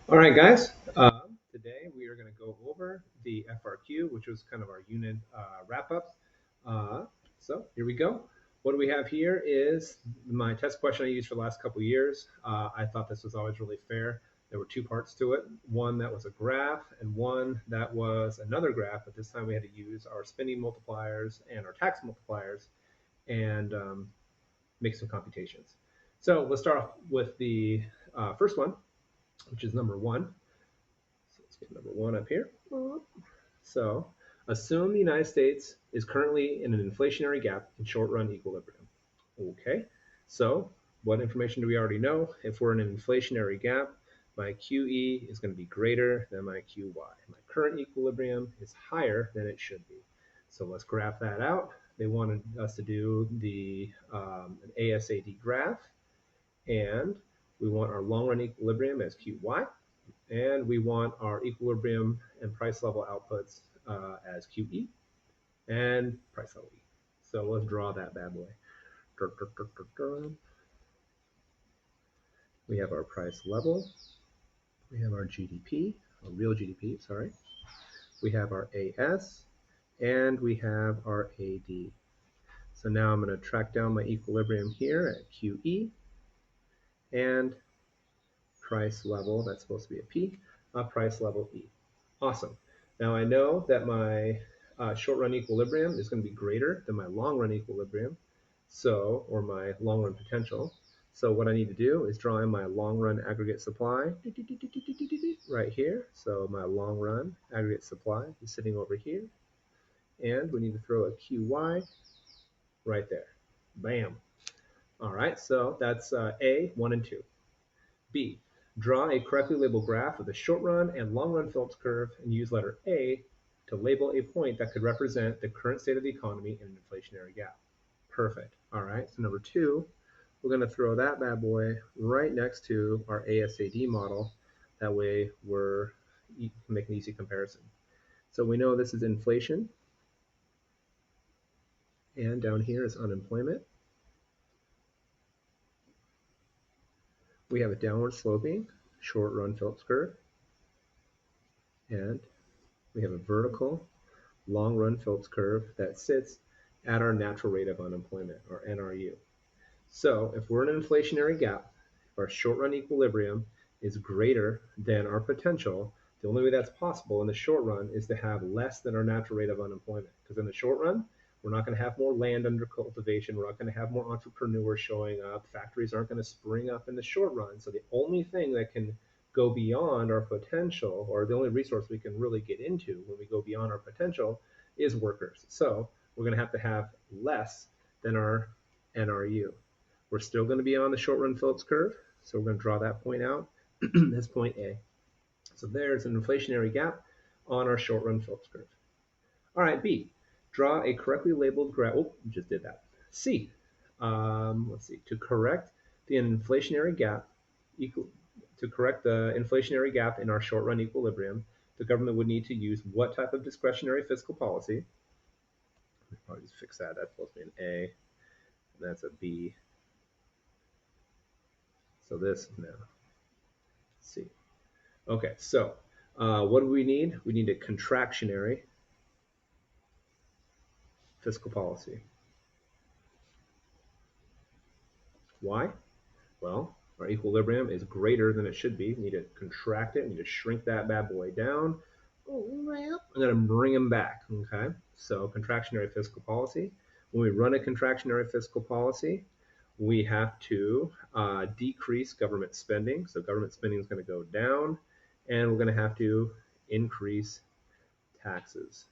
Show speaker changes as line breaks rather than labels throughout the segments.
All right, guys. Today we are going to go over the FRQ, which was kind of our unit wrap-ups. So here we go. What do we have here is my test question I used for the last couple of years. I thought this was always really fair. There were two parts to it. One that was a graph and one that was another graph, but this time we had to use our spending multipliers and our tax multipliers and make some computations. So let's start off with the first one, which is number one. So let's get number one up here. So assume the United States is currently in an inflationary gap in short run equilibrium. Okay, so what information do we already know? If we're in an inflationary gap, my QE is going to be greater than my QY. My current equilibrium is higher than it should be. So let's graph that out. They wanted us to do an ASAD graph, and we want our long run equilibrium as QY, and we want our equilibrium and price level outputs as QE and price level E. So let's draw that bad boy. We have our price level. We have our GDP, our real GDP, sorry. We have our AS, and we have our AD. So now I'm going to track down my equilibrium here at QE and price level, that's supposed to be a P, price level E. Awesome. Now I know that my short run equilibrium is going to be greater than my long run equilibrium, or my long run potential. So what I need to do is draw in my long run aggregate supply right here. So my long run aggregate supply is sitting over here. And we need to throw a QY right there. Bam. All right, so that's A, 1 and 2. B, draw a correctly labeled graph of the short run and long run Phillips curve and use letter A to label a point that could represent the current state of the economy in an inflationary gap. Perfect. All right, so number 2, we're going to throw that bad boy right next to our ASAD model. That way we can make an easy comparison. So we know this is inflation, and down here is unemployment. We have a downward sloping short run Phillips curve, and we have a vertical long run Phillips curve that sits at our natural rate of unemployment, or NRU. So if we're in an inflationary gap, if our short run equilibrium is greater than our potential, the only way that's possible in the short run is to have less than our natural rate of unemployment. Because in the short run, we're not going to have more land under cultivation. We're not going to have more entrepreneurs showing up. Factories aren't going to spring up in the short run. So the only thing that can go beyond our potential, or the only resource we can really get into when we go beyond our potential, is workers. So we're going to have less than our NRU. We're still going to be on the short run Phillips curve. So we're going to draw that point out as point A. So there's an inflationary gap on our short run Phillips curve. All right, B, draw a correctly labeled graph. Oh, just did that. C, let's see, to correct the inflationary gap, to correct the inflationary gap in our short run equilibrium, the government would need to use what type of discretionary fiscal policy? I'll just fix that. That's supposed to be an A, and that's a B. So this now, C. Okay, so what do we need? We need a contractionary fiscal policy. Why? Well, our equilibrium is greater than it should be. We need to contract it. We need to shrink that bad boy down. I'm going to bring them back. Okay, so contractionary fiscal policy. When we run a contractionary fiscal policy, we have to decrease government spending. So government spending is going to go down, and we're going to have to increase taxes.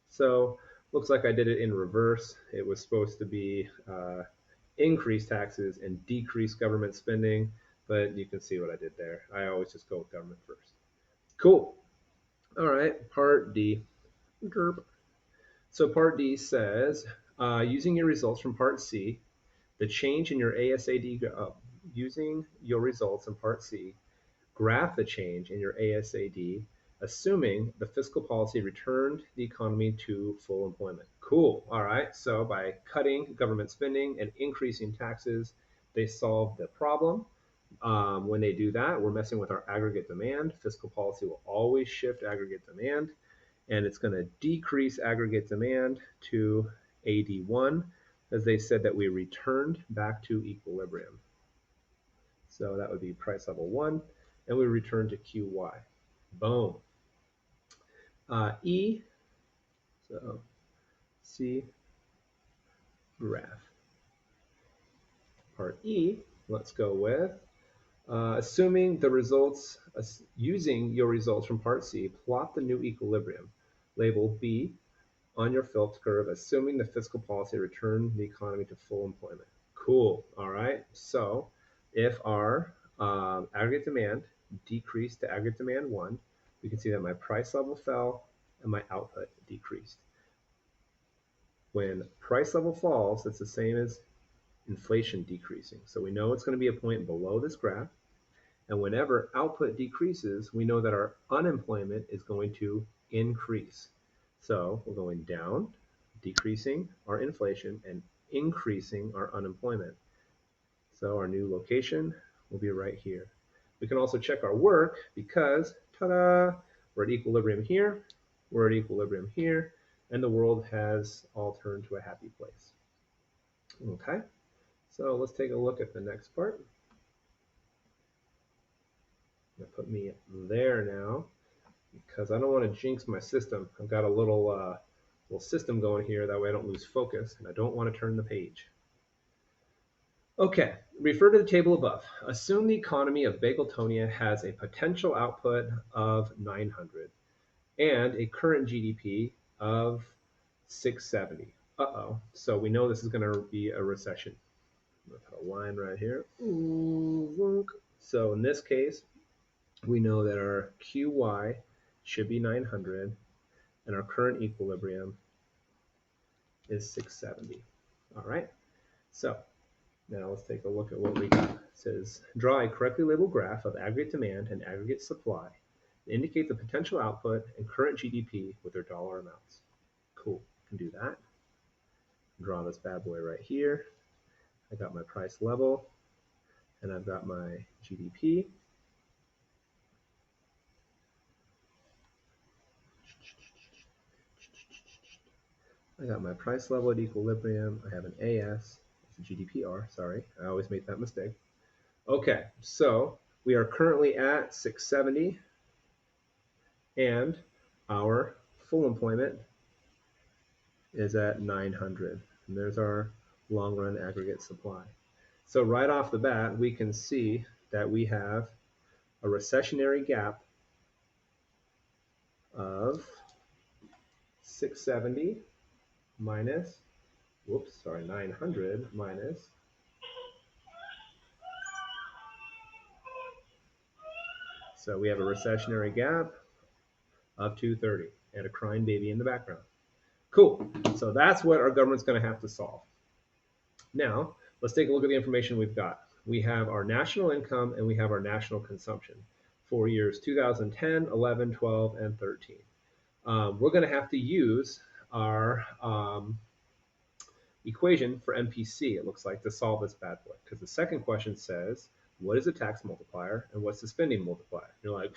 So looks like I did it in reverse. It was supposed to be increase taxes and decrease government spending, but you can see what I did there. I always just go with government first. Cool. All right, part D. So part D says, using your results from part C, the change in your ASAD, using your results in part C, graph the change in your ASAD, assuming the fiscal policy returned the economy to full employment. Cool. All right. So by cutting government spending and increasing taxes, they solved the problem. When they do that, we're messing with our aggregate demand. Fiscal policy will always shift aggregate demand, and it's going to decrease aggregate demand to AD1, as they said that we returned back to equilibrium. So that would be price level 1, and we return to QY. Boom. E, so C graph. Part E, let's go with assuming the results, using your results from part C, plot the new equilibrium. Label B on your Phillips curve, assuming the fiscal policy returned the economy to full employment. Cool. All right. So if our aggregate demand decreased to aggregate demand 1, we can see that my price level fell and my output decreased. When price level falls, it's the same as inflation decreasing. So we know it's going to be a point below this graph. And whenever output decreases, we know that our unemployment is going to increase. So we're going down, decreasing our inflation, and increasing our unemployment. So our new location will be right here. We can also check our work because, ta-da, we're at equilibrium here, we're at equilibrium here, and the world has all turned to a happy place. Okay, so let's take a look at the next part. Put me there now because I don't want to jinx my system. I've got a little system going here, that way I don't lose focus, and I don't want to turn the page. Okay, refer to the table above. Assume the economy of Bageltonia has a potential output of 900 and a current GDP of 670. Uh-oh, so we know this is going to be a recession. I'm going to put a line right here. So in this case, we know that our QY should be 900 and our current equilibrium is 670. All right, so now let's take a look at what we got. It says, draw a correctly labeled graph of aggregate demand and aggregate supply to indicate the potential output and current GDP with their dollar amounts. Cool, can do that. Draw this bad boy right here. I got my price level and I've got my GDP. I got my price level at equilibrium. I have an AS, it's a GDPR, sorry. I always make that mistake. Okay, so we are currently at 670 and our full employment is at 900. And there's our long run aggregate supply. So right off the bat, we can see that we have a recessionary gap of 670 minus, 900 minus, so we have a recessionary gap of 230 and a crying baby in the background. Cool, so that's what our government's gonna have to solve. Now, let's take a look at the information we've got. We have our national income and we have our national consumption for years 2010, 11, 12, and 13. We're gonna have to use our equation for MPC, it looks like, to solve this bad boy. Because the second question says, what is the tax multiplier and what's the spending multiplier? You're like,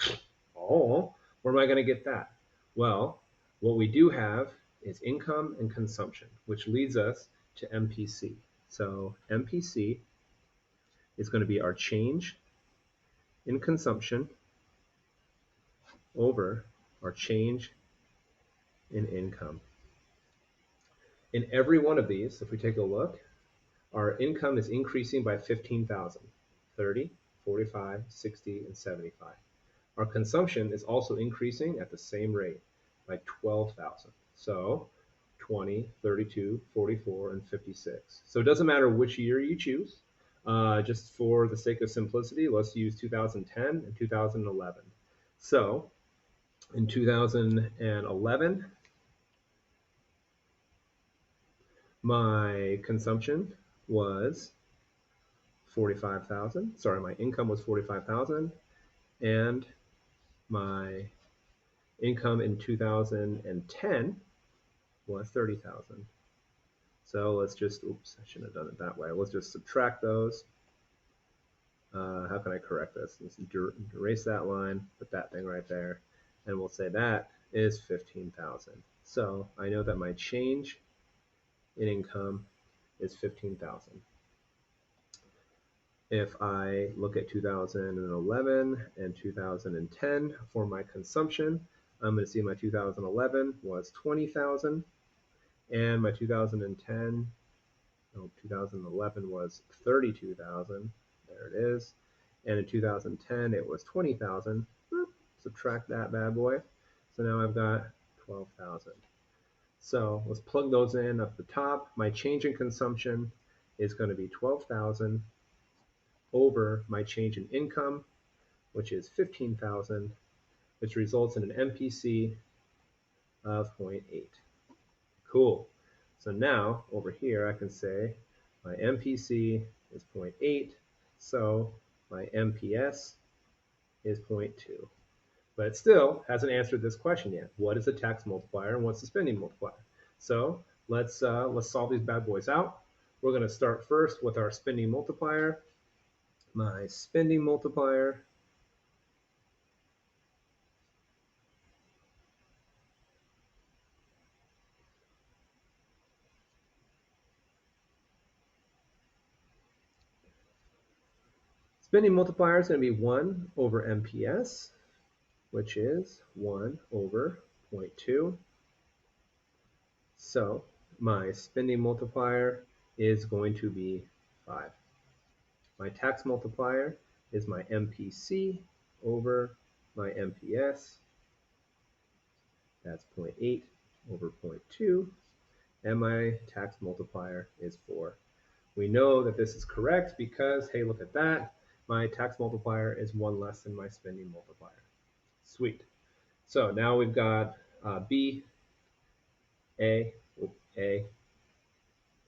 oh, where am I going to get that? Well, what we do have is income and consumption, which leads us to MPC. So MPC is going to be our change in consumption over our change in income. In every one of these, if we take a look, our income is increasing by 15,000, 30, 45, 60, and 75. Our consumption is also increasing at the same rate by 12,000. So 20, 32, 44, and 56. So it doesn't matter which year you choose. Just for the sake of simplicity, let's use 2010 and 2011. So in 2011, my consumption was 45,000. Sorry, my income was 45,000, and my income in 2010 was 30,000. So let's just, oops, I shouldn't have done it that way. Let's just subtract those. How can I correct this? Let's erase that line, put that thing right there, and we'll say that is 15,000. So I know that my change in income is 15,000. If I look at 2011 and 2010 for my consumption, I'm going to see my 2011 was 20,000, and my 2011 was 32,000. There it is. And in 2010, it was 20,000. Subtract that bad boy. So now I've got 12,000. So let's plug those in up the top. My change in consumption is going to be 12,000 over my change in income, which is 15,000, which results in an MPC of 0.8. Cool. So now over here I can say my MPC is 0.8, so my MPS is 0.2. But it still hasn't answered this question yet. What is a tax multiplier and what's the spending multiplier? So let's solve these bad boys out. We're going to start first with our spending multiplier. My spending multiplier is going to be 1 over MPS, which is 1 over 0.2. So my spending multiplier is going to be 5. My tax multiplier is my MPC over my MPS. That's 0.8 over 0.2. And my tax multiplier is 4. We know that this is correct because, hey, look at that. My tax multiplier is 1 less than my spending multiplier. Sweet. So now we've got B, A,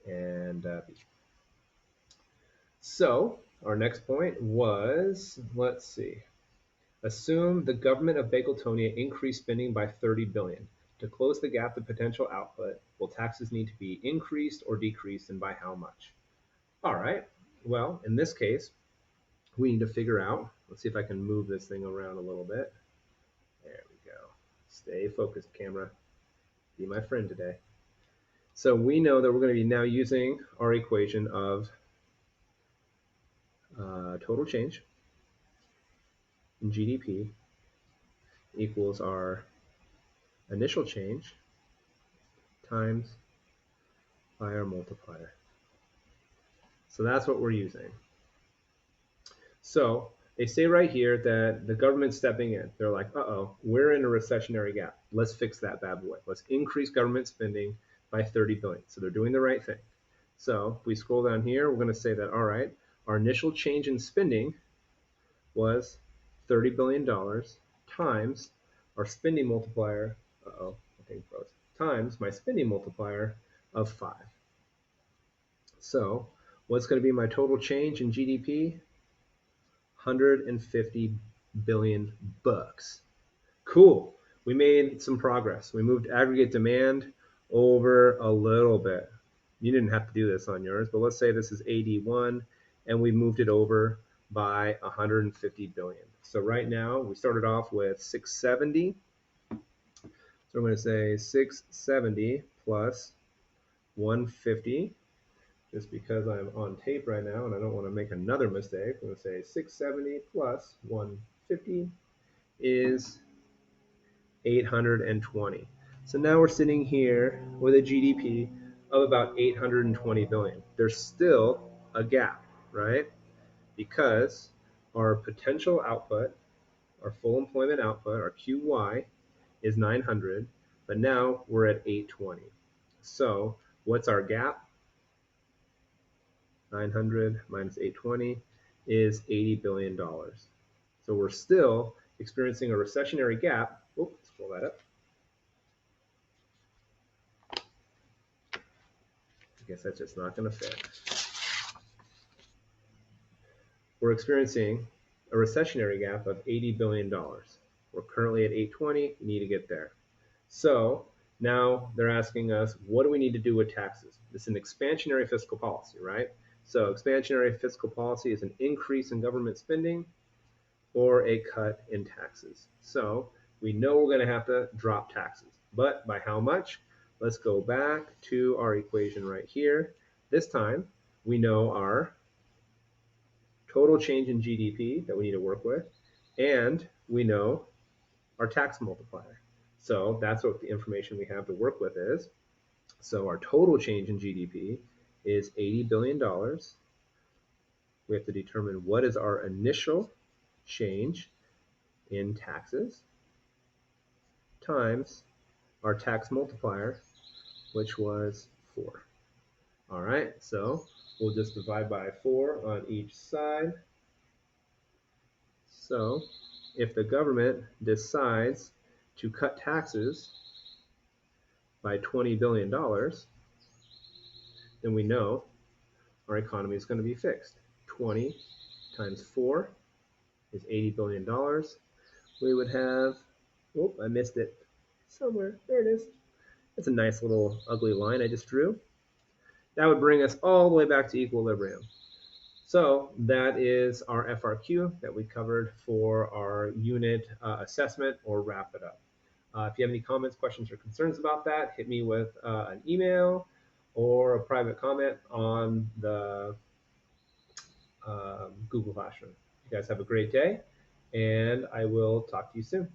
and B. So our next point was, let's see. Assume the government of Bageltonia increased spending by 30 billion. To close the gap to potential output, will taxes need to be increased or decreased, and by how much? All right. Well, in this case, we need to figure out, let's see if I can move this thing around a little bit. There we go. Stay focused, camera. Be my friend today. So we know that we're going to be now using our equation of total change in GDP equals our initial change times by our multiplier. So that's what we're using. So they say right here that the government's stepping in. They're like, uh-oh, we're in a recessionary gap. Let's fix that bad boy. Let's increase government spending by 30 billion. So they're doing the right thing. So if we scroll down here, we're going to say that, all right, our initial change in spending was $30 billion times our spending multiplier, uh-oh, I think froze, times my spending multiplier of 5. So what's going to be my total change in GDP? 150 billion bucks. Cool. We made some progress. We moved aggregate demand over a little bit. You didn't have to do this on yours, but let's say this is AD1 and we moved it over by 150 billion. So right now we started off with 670. So I'm going to say 670 plus 150, just because I'm on tape right now and I don't want to make another mistake. I'm going to say 670 plus 150 is 820. So now we're sitting here with a GDP of about 820 billion. There's still a gap, right? Because our potential output, our full employment output, our QY, is 900, but now we're at 820. So what's our gap? 900 minus 820 is $80 billion. So we're still experiencing a recessionary gap. Oops, scroll that up. I guess that's just not going to fit. We're experiencing a recessionary gap of $80 billion. We're currently at 820, we need to get there. So now they're asking us, what do we need to do with taxes? It's an expansionary fiscal policy, right? So expansionary fiscal policy is an increase in government spending or a cut in taxes. So we know we're going to have to drop taxes, but by how much? Let's go back to our equation right here. This time we know our total change in GDP that we need to work with, and we know our tax multiplier. So that's what the information we have to work with is. So our total change in GDP is $80 billion. We have to determine what is our initial change in taxes times our tax multiplier, which was 4. All right, so we'll just divide by 4 on each side. So if the government decides to cut taxes by $20 billion, then we know our economy is going to be fixed. 20 times 4 is $80 billion. We would have, oh, I missed it somewhere. There it is. It's a nice little ugly line I just drew. That would bring us all the way back to equilibrium. So that is our FRQ that we covered for our unit assessment, or wrap it up. If you have any comments, questions, or concerns about that, hit me with an email or a private comment on the Google Classroom. You guys have a great day, and I will talk to you soon.